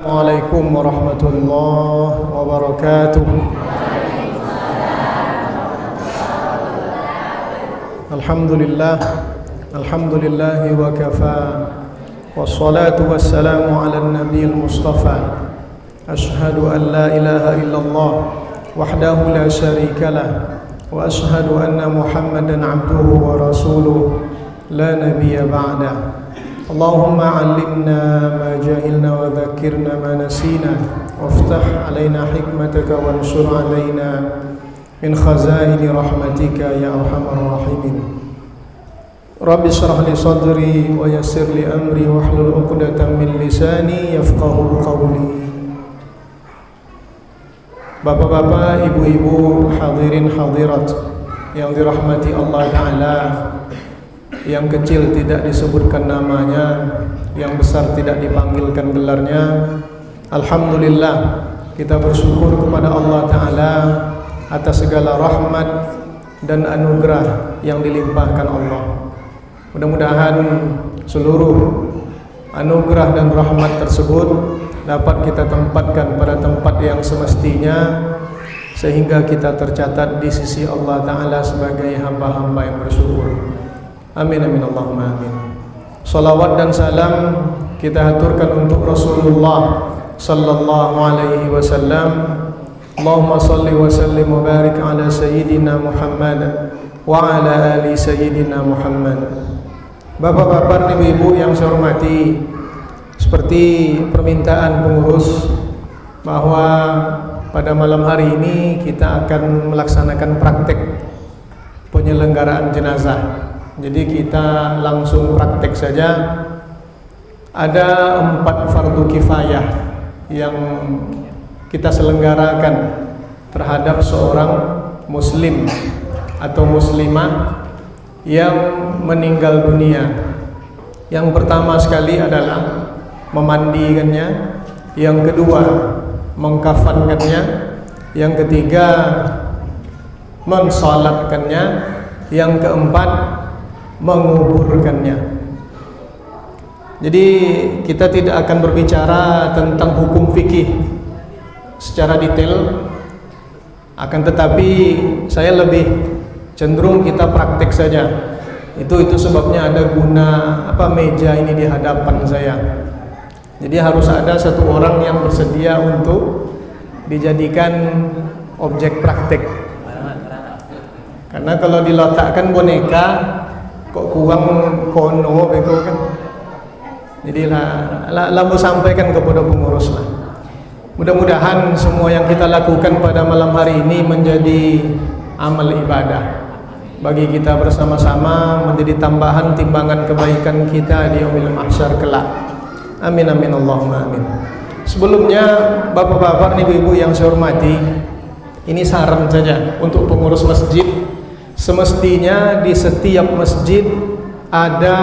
Assalamualaikum warahmatullahi wabarakatuh. Alhamdulillah, alhamdulillahi wa kafa, wassalatu wassalamu ala nabiyil mustafa. Ashhadu an la ilaha illallah wahdahu la syarika lah, wa ashhadu anna Muhammadan abduhu wa rasuluh la nabiyya ba'dah. Allahumma 'allimna ma jahilna wa dhakkirna ma nasina waftah 'alaina hikmataka wansur 'alaina min khazaini rahmatika ya arhamar rahimin. Rabbi shrah li sadri wa yassir li amri wahlul 'uqdatam min lisani yafqahu qawli. Bapak-bapak, ibu-ibu, hadirin hadirat yang dirahmati Allah Ta'ala, yang kecil tidak disebutkan namanya, yang besar tidak dipanggilkan gelarnya. Alhamdulillah, kita bersyukur kepada Allah Ta'ala atas segala rahmat dan anugerah yang dilimpahkan Allah. Mudah-mudahan seluruh anugerah dan rahmat tersebut dapat kita tempatkan pada tempat yang semestinya, sehingga kita tercatat di sisi Allah Ta'ala sebagai hamba-hamba yang bersyukur. Amin amin Allahumma amin. Salawat dan salam kita haturkan untuk Rasulullah sallallahu alaihi wasallam. Allahumma salli wa sallim wa barik ala sayyidina Muhammad wa ala ali sayyidina Muhammad. Bapak-bapak, ibu-ibu yang saya hormati, seperti permintaan pengurus bahwa pada malam hari ini kita akan melaksanakan praktek penyelenggaraan jenazah. Jadi kita langsung praktek saja. Ada 4 fardu kifayah yang kita selenggarakan terhadap seorang muslim atau muslimah yang meninggal dunia. Yang pertama sekali adalah memandikannya, yang kedua mengkafankannya, yang ketiga mensalatkannya, yang keempat menguburkannya. Jadi kita tidak akan berbicara tentang hukum fikih secara detail, akan tetapi saya lebih cenderung kita praktek saja. Itu sebabnya ada guna meja ini di hadapan saya. Jadi harus ada satu orang yang bersedia untuk dijadikan objek praktek. Karena kalau diletakkan boneka kok kurang kono beko kan. Jadi lampu sampaikan kepada pengurus lah. Mudah-mudahan semua yang kita lakukan pada malam hari ini menjadi amal ibadah bagi kita bersama-sama, menjadi tambahan timbangan kebaikan kita di yaumil mahsyar kelak. Amin amin Allahumma amin. Sebelumnya bapak-bapak, ibu-ibu yang saya hormati, ini saran saja untuk pengurus masjid. Semestinya di setiap masjid ada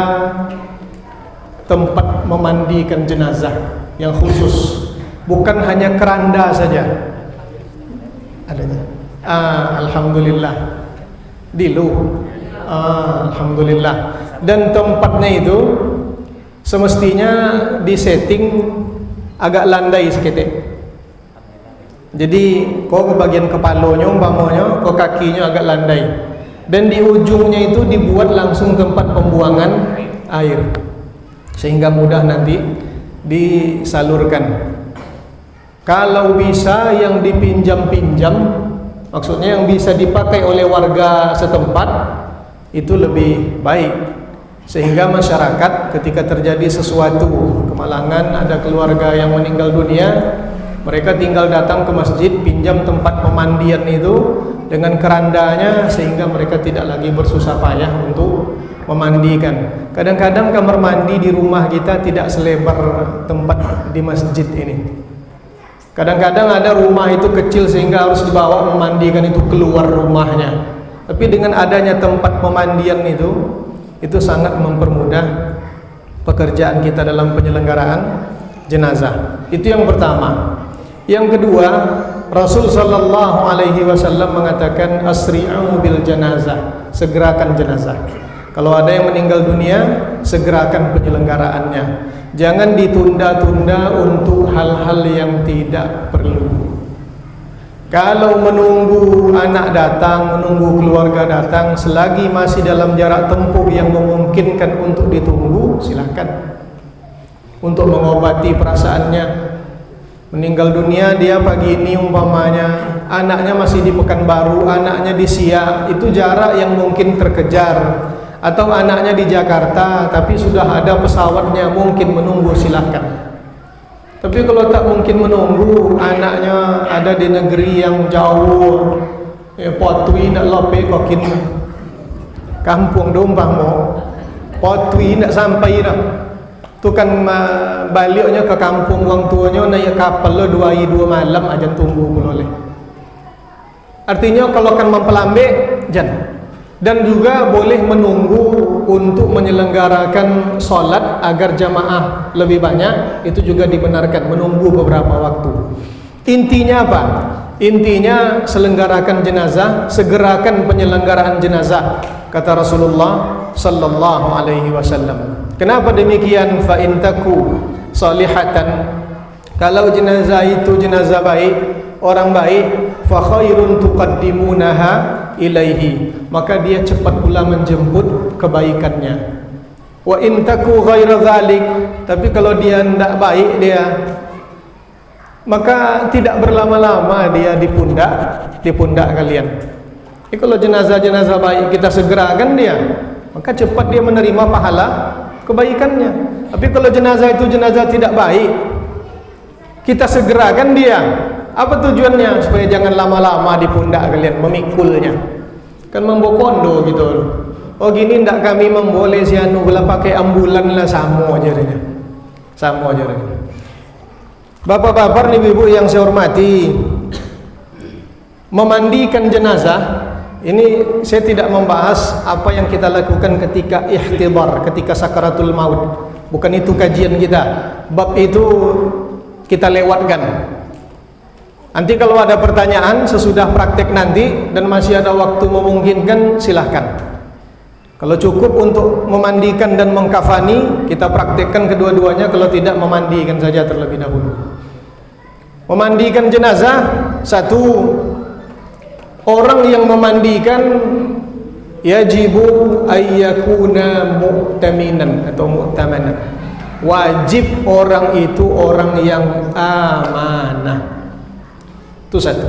tempat memandikan jenazah yang khusus, bukan hanya keranda saja adanya. Alhamdulillah dilu, alhamdulillah. Dan tempatnya itu semestinya disetting agak landai seketik. Jadi kok ke bagian kepalanya, umpamanya, kok kakinya agak landai. Dan di ujungnya itu dibuat langsung tempat pembuangan air, sehingga mudah nanti disalurkan. Kalau bisa yang dipinjam-pinjam, maksudnya yang bisa dipakai oleh warga setempat, itu lebih baik. Sehingga masyarakat ketika terjadi sesuatu kemalangan, ada keluarga yang meninggal dunia, mereka tinggal datang ke masjid, pinjam tempat pemandian itu dengan kerandanya, sehingga mereka tidak lagi bersusah payah untuk memandikan. Kadang-kadang kamar mandi di rumah kita tidak selebar tempat di masjid ini. Kadang-kadang ada rumah itu kecil sehingga harus dibawa memandikan itu keluar rumahnya. Tapi dengan adanya tempat pemandian itu sangat mempermudah pekerjaan kita dalam penyelenggaraan jenazah. Itu yang pertama. Yang kedua, Rasul sallallahu alaihi wasallam mengatakan asri'u bil janazah, segerakan jenazah. Kalau ada yang meninggal dunia, segerakan penyelenggaraannya. Jangan ditunda-tunda untuk hal-hal yang tidak perlu. Kalau menunggu anak datang, menunggu keluarga datang, selagi masih dalam jarak tempuh yang memungkinkan untuk ditunggu, silakan. Untuk mengobati perasaannya. Meninggal dunia dia pagi ini umpamanya, anaknya masih di Pekanbaru, anaknya di Siak, itu jarak yang mungkin terkejar. Atau anaknya di Jakarta, tapi sudah ada pesawatnya, mungkin menunggu, silahkan. Tapi kalau tak mungkin menunggu, anaknya ada di negeri yang jauh, potui nak lope kokin kampung dombang mo, potui nak sampai dah. Tu kan baliknya ke kampung orang tuanya naik kapal lo 2 hari 2 malam aja tunggu boleh. Artinya kalau kan mempelambek jangan. Dan juga boleh menunggu untuk menyelenggarakan solat agar jamaah lebih banyak, itu juga dibenarkan, menunggu beberapa waktu. Intinya apa? Intinya selenggarakan jenazah, segerakan penyelenggaraan jenazah, kata Rasulullah sallallahu alaihi wasallam. Kenapa demikian? Fa in taku salihatan, kalau jenazah itu jenazah baik, orang baik, fa khairun tuqaddimunaha ilaihi, maka dia cepat pula menjemput kebaikannya. Wa in taku ghaira dzalik, tapi kalau dia tidak baik dia, maka tidak berlama-lama dia di pundak kalian. Jadi kalau jenazah-jenazah baik kita segerakan dia, maka cepat dia menerima pahala kebaikannya. Tapi kalau jenazah itu jenazah tidak baik, kita segerakan dia. Apa tujuannya? Supaya jangan lama-lama di pundak kalian, memikulnya. Kan membokondo gitu. Oh gini ndak kami memboleh si anu bela pakai ambulan lah, sama aja dia. Sama aja dia. Bapak-bapak nih ibu yang saya hormati, memandikan jenazah ini saya tidak membahas apa yang kita lakukan ketika ihtibar, ketika sakaratul maut. Bukan itu kajian kita. Bab itu kita lewatkan. Nanti kalau ada pertanyaan sesudah praktek nanti dan masih ada waktu memungkinkan, silahkan. Kalau cukup untuk memandikan dan mengkafani, kita praktekkan kedua-duanya. Kalau tidak, memandikan saja terlebih dahulu. Memandikan jenazah, satu, orang yang memandikan yajibu ayyakuna mu'taminan atau mu'tamanan. Wajib orang itu orang yang amanah. Itu satu.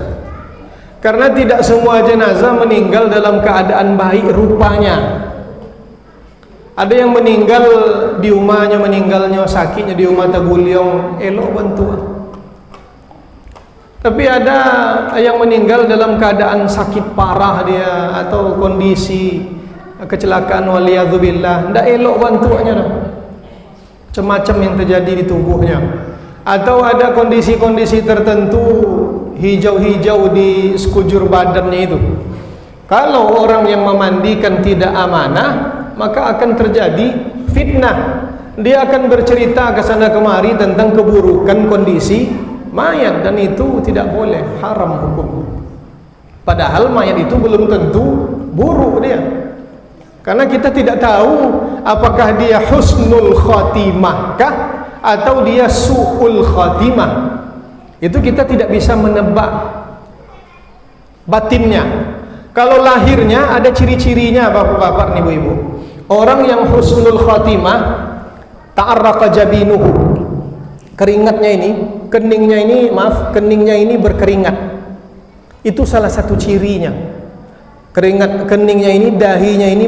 Karena tidak semua jenazah meninggal dalam keadaan baik rupanya. Ada yang meninggal di rumahnya, meninggalnya sakitnya di rumah taguliong, elok bantu. Tapi ada yang meninggal dalam keadaan sakit parah dia, atau kondisi kecelakaan waliyadzubillah, ndak elok bantuannya dah. Macam-macam yang terjadi di tubuhnya. Atau ada kondisi-kondisi tertentu hijau-hijau di sekujur badannya itu. Kalau orang yang memandikan tidak amanah, maka akan terjadi fitnah. Dia akan bercerita ke sana kemari tentang keburukan kondisi mayat, dan itu tidak boleh, haram hukum. Padahal mayat itu belum tentu buruk dia. Karena kita tidak tahu apakah dia husnul khatimah kah atau dia su'ul khatimah. Itu kita tidak bisa menebak batinnya. Kalau lahirnya ada ciri-cirinya, bapak-bapak nih ibu-ibu. Orang yang husnul khatimah, ta'arraqa jabinuhu, keringatnya ini, keningnya ini berkeringat. Itu salah satu cirinya. Keringat keningnya ini, dahinya ini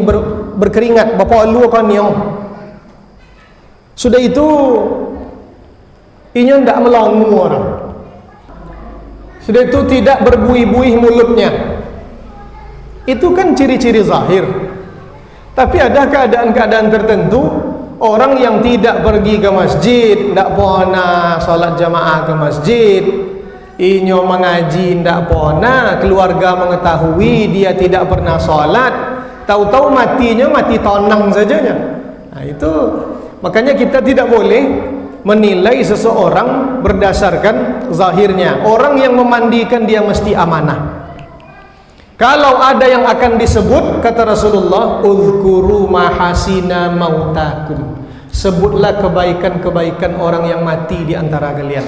berkeringat. Bapak lu kan yang sudah itu inya tidak melongu orang. Sudah itu tidak berbuih-buih mulutnya. Itu kan ciri-ciri zahir. Tapi ada keadaan-keadaan tertentu, orang yang tidak pergi ke masjid, tidak pernah salat jamaah ke masjid, inyo mengaji tidak pernah, keluarga mengetahui dia tidak pernah salat, tahu-tahu matinya mati tonang sajanya. Nah itu, makanya kita tidak boleh menilai seseorang berdasarkan zahirnya. Orang yang memandikan dia mesti amanah. Kalau ada yang akan disebut, kata Rasulullah, uzkuru mahasina mautakum, sebutlah kebaikan-kebaikan orang yang mati di antara kalian.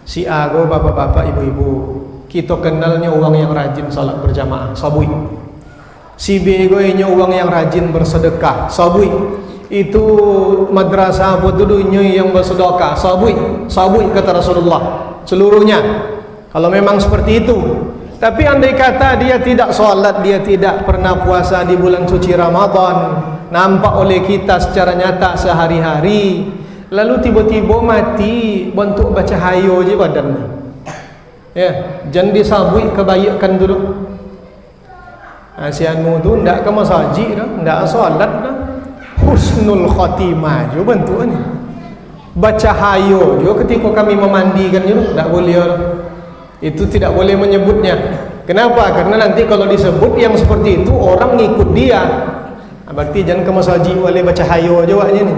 Si Ago, bapak-bapak, ibu-ibu, kita kenalnya orang yang rajin salat berjamaah, sabui. Si Bego nya orang yang rajin bersedekah, sabui. Itu madrasah apa dulunya yang bersedekah, sabui, sabui kata Rasulullah seluruhnya. Kalau memang seperti itu. Tapi andai kata dia tidak salat, dia tidak pernah puasa di bulan suci Ramadan, nampak oleh kita secara nyata sehari-hari, lalu tiba-tiba mati, bentuk baca hayo je badannya. Ya, jangan disabui kebaikkan dulu. Si anu tu ndak ke masjid dah, ndak salat dah. Husnul khatimah je bentuknya. Baca hayo je ketika kami memandikan je, ndak boleh dah. Itu tidak boleh menyebutnya. Kenapa? Karena nanti kalau disebut yang seperti itu orang ngikut dia. Berarti jangan ke masjid boleh baca hayo je waknya ni.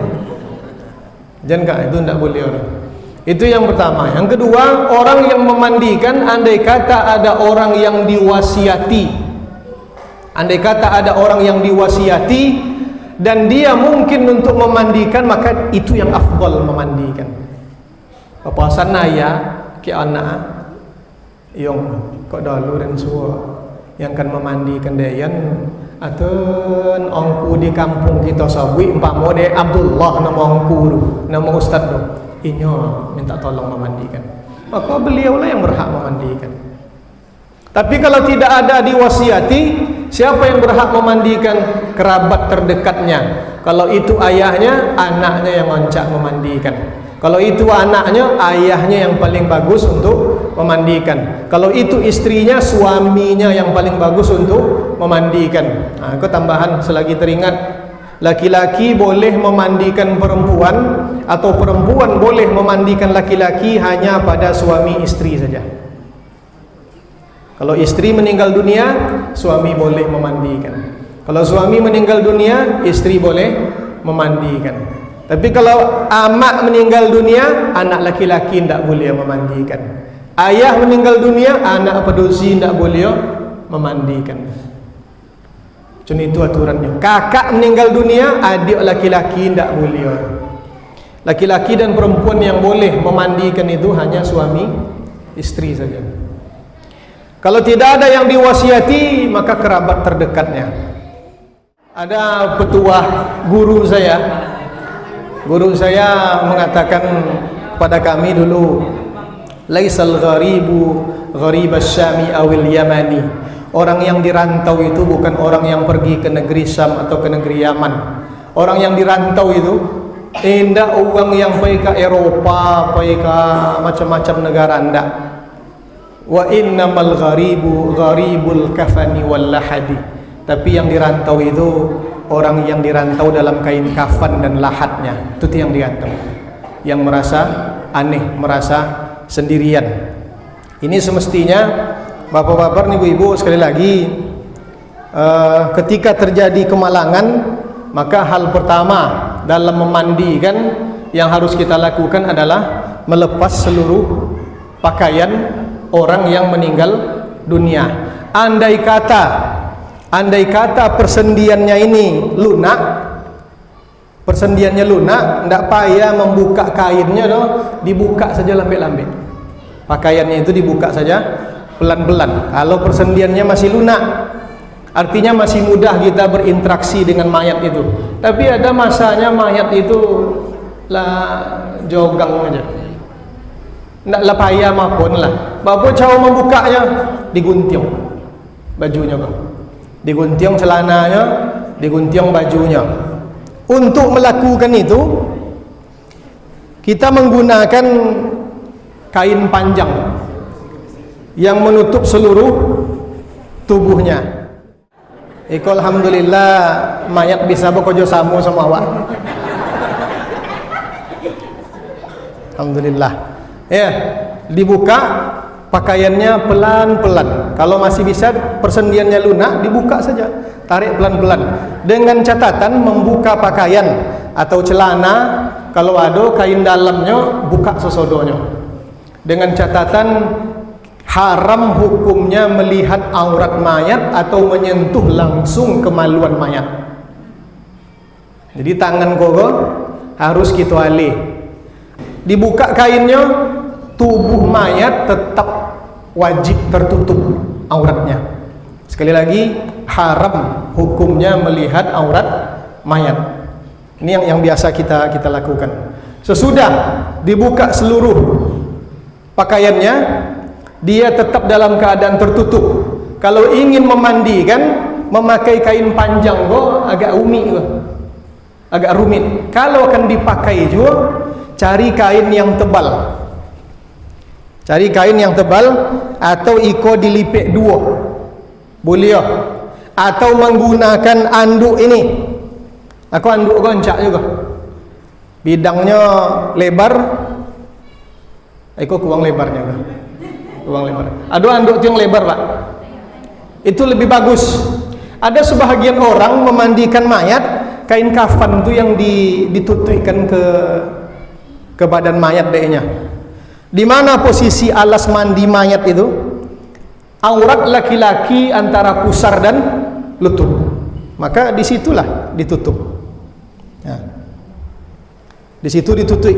Jangan kak, itu tidak boleh orang. Itu yang pertama. Yang kedua, orang yang memandikan, andai kata ada orang yang diwasiati, andai kata ada orang yang diwasiati dan dia mungkin untuk memandikan, maka itu yang afdal memandikan. Papasan naya ke anak yang kok dalu dan suwa yang kan memandikan dayan atun ongku di kampung kita sabui umpama de Abdullah nama ongku tu, nama ustaz tu, inyo minta tolong memandikan, maka beliaulah yang berhak memandikan. Tapi kalau tidak ada diwasiati, siapa yang berhak memandikan? Kerabat terdekatnya. Kalau itu ayahnya, anaknya yang ngoncak memandikan. Kalau itu anaknya, ayahnya yang paling bagus untuk memandikan. Kalau itu istrinya, suaminya yang paling bagus untuk memandikan. Nah, aku tambahan selagi teringat, laki-laki boleh memandikan perempuan atau perempuan boleh memandikan laki-laki hanya pada suami istri saja. Kalau istri meninggal dunia, suami boleh memandikan. Kalau suami meninggal dunia, istri boleh memandikan. Tapi kalau amak meninggal dunia, anak laki-laki tidak boleh memandikan. Ayah meninggal dunia, anak pedusi tidak boleh memandikan. Cuma itu aturannya. Kakak meninggal dunia, adik laki-laki tidak boleh. Laki-laki dan perempuan yang boleh memandikan itu hanya suami istri saja. Kalau tidak ada yang diwasiati, maka kerabat terdekatnya. Ada petuah guru saya. Guru saya mengatakan pada kami dulu, laisal gharibu gharibas syami awil yamani. Orang yang dirantau itu bukan orang yang pergi ke negeri Syam atau ke negeri Yaman. Orang yang dirantau itu tidak orang yang pergi ke Eropa, pergi ke macam-macam negara, ndak. Wa innamal gharibu gharibul kafani wal lahadi. Tapi yang dirantau itu orang yang dirantau dalam kain kafan dan lahatnya. Itu yang dirantau, yang merasa aneh, merasa sendirian. Ini semestinya bapak-bapak, ibu-ibu, sekali lagi, ketika terjadi kemalangan, maka hal pertama dalam memandikan yang harus kita lakukan adalah melepas seluruh pakaian orang yang meninggal dunia. Andai kata persendiannya ini lunak, persendiannya lunak, tidak payah membuka kainnya, dibuka saja lambe-lambe. Pakaiannya itu dibuka saja pelan-pelan. Kalau persendiannya masih lunak, artinya masih mudah kita berinteraksi dengan mayat itu. Tapi ada masanya mayat itu lah jogang aja, tidak lah payah maupun lah. Bapak cara membukanya, digunting bajunya kok, digunting celananya, digunting bajunya. Untuk melakukan itu kita menggunakan kain panjang yang menutup seluruh tubuhnya. Alhamdulillah mayat bisa bekerja sama awak. Alhamdulillah. Ya, dibuka pakaiannya pelan-pelan. Kalau masih bisa persendiannya lunak, dibuka saja, tarik pelan-pelan. Dengan catatan membuka pakaian atau celana, kalau ada kain dalamnya, buka sesodonya. Dengan catatan haram hukumnya melihat aurat mayat atau menyentuh langsung kemaluan mayat. Jadi tangan kogo harus kita alih. Dibuka kainnya, tubuh mayat tetap wajib tertutup auratnya. Sekali lagi, haram hukumnya melihat aurat mayat. Ini yang biasa kita lakukan. Sesudah dibuka seluruh pakaiannya, dia tetap dalam keadaan tertutup. Kalau ingin memandikan, memakai kain panjang agak agak rumit. Kalau akan dipakai juga, cari kain yang tebal. Cari kain yang tebal, atau iko dilipek dua, boleh ya. Atau menggunakan anduk ini. Aku anduk goncak juga. Bidangnya lebar, iko kurang lebarnya kan? Kurang lebar. Ada anduk yang lebar, Pak. Itu lebih bagus. Ada sebahagian orang memandikan mayat, kain kafan itu yang ditutupkan ke badan mayat dehnya. Di mana posisi alas mandi mayat itu? Aurat laki-laki antara pusar dan lutut. Maka disitulah ditutup. Ya. Di situ ditutup.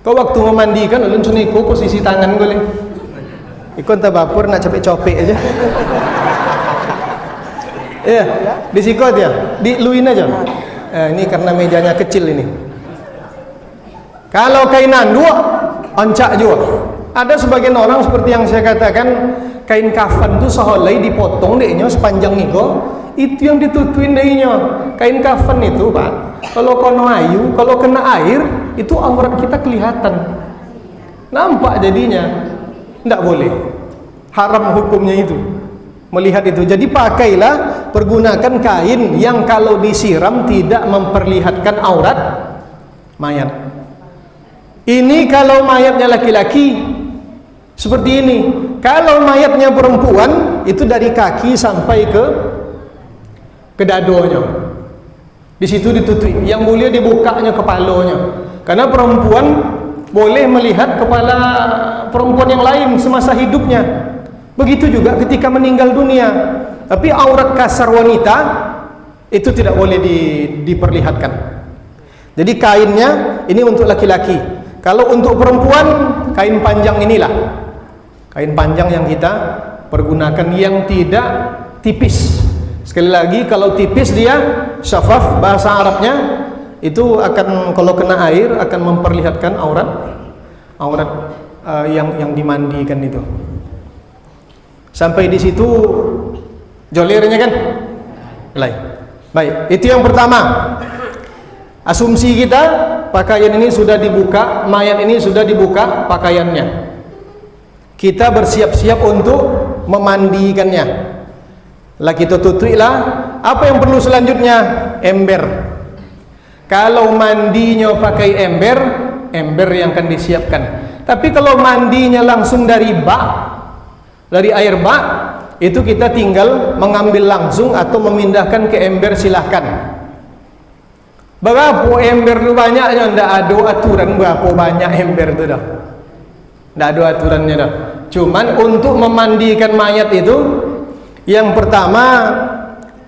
Kau waktu memandikan, ulun cuniku posisi tangan boleh. Ikut tabapur nak capek-capek aja. Ya, disikot ya, diluin aja. Ini karena mejanya kecil ini. Kalau kainan dua, oncak juga. Ada sebagian orang seperti yang saya katakan, kain kafan itu seholai dipotong dehnya sepanjang itu yang ditutuin dehnya. Kain kafan itu, Pak, kalau kono ayu, kalau kena air, itu aurat kita kelihatan. Nampak jadinya. Tidak boleh, haram hukumnya itu, melihat itu. Jadi pakailah, pergunakan kain yang kalau disiram tidak memperlihatkan aurat mayat. Ini kalau mayatnya laki-laki seperti ini. Kalau mayatnya perempuan, itu dari kaki sampai ke dadonya. Di situ ditutup. Yang mulia dibukanya kepalanya. Karena perempuan boleh melihat kepala perempuan yang lain semasa hidupnya. Begitu juga ketika meninggal dunia. Tapi aurat kasar wanita itu tidak boleh diperlihatkan. Jadi kainnya ini untuk laki-laki. Kalau untuk perempuan, kain panjang inilah. Kain panjang yang kita pergunakan, yang tidak tipis. Sekali lagi, kalau tipis dia syafaf, bahasa Arabnya itu akan, kalau kena air akan memperlihatkan aurat yang dimandikan itu. Sampai di situ jolirnya kan? Baik, itu yang pertama. Asumsi kita, pakaian ini sudah dibuka, mayat ini sudah dibuka pakaiannya. Kita bersiap-siap untuk memandikannya. Lah kita tutuplah. Apa yang perlu selanjutnya? Ember. Kalau mandinya pakai ember yang akan disiapkan. Tapi kalau mandinya langsung dari air bak, itu kita tinggal mengambil langsung atau memindahkan ke ember, silahkan. Berapa ember itu banyaknya, tidak ada aturan berapa banyak ember itu dah. Tidak ada aturannya dah. Cuman untuk memandikan mayat itu, yang pertama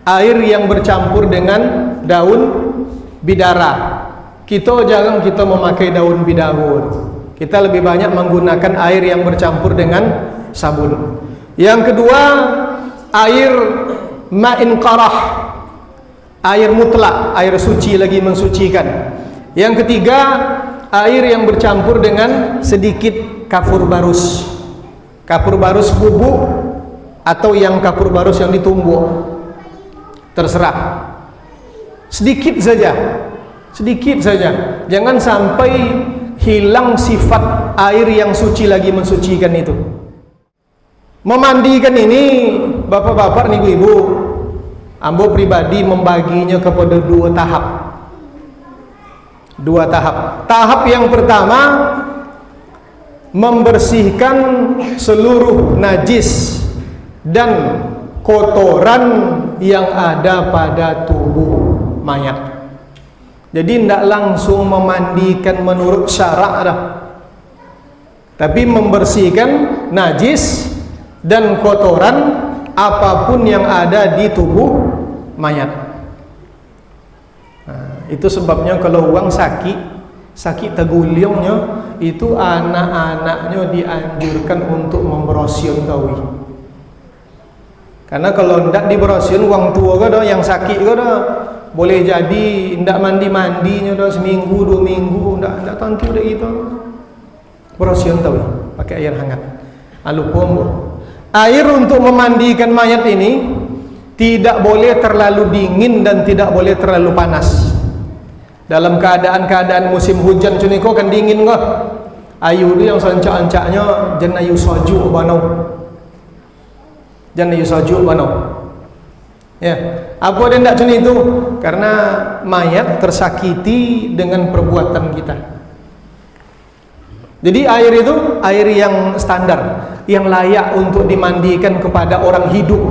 air yang bercampur dengan daun bidara. Kita jangan memakai daun bidara. Kita lebih banyak menggunakan air yang bercampur dengan sabun. Yang kedua, air ma'in qarah, air mutlak, air suci lagi mensucikan. Yang ketiga, air yang bercampur dengan sedikit kafur barus. Kafur barus bubuk atau yang kafur barus yang ditumbuk, terserah. Sedikit saja, jangan sampai hilang sifat air yang suci lagi mensucikan itu. Memandikan ini, bapak-bapak, ibu-ibu, ambo pribadi membaginya kepada dua tahap. Tahap yang pertama, membersihkan seluruh najis dan kotoran yang ada pada tubuh mayat. Jadi tidak langsung memandikan menurut syarak dah, tapi membersihkan najis dan kotoran apapun yang ada di tubuh mayat. Nah, Itu sebabnya kalau orang sakit teguliungnya, itu anak-anaknya dianjurkan untuk memberosion tawi. Karena kalau ndak diberosion, orang tua ke dah yang sakit ke dah, boleh jadi ndak mandi-mandinya dah seminggu 2 minggu, ndak tentu dah gitu. Berosion tawi pakai air hangat. Lupa air untuk memandikan mayat ini tidak boleh terlalu dingin dan tidak boleh terlalu panas. Dalam keadaan musim hujan cuniko kan dingin kok. Ayu tu yang sancak-ancaknya jangan ayu soju banau. Jangan ayu soju banau. Ya, apa dia ndak cuni itu? Karena mayat tersakiti dengan perbuatan kita. Jadi air itu air yang standar, yang layak untuk dimandikan kepada orang hidup.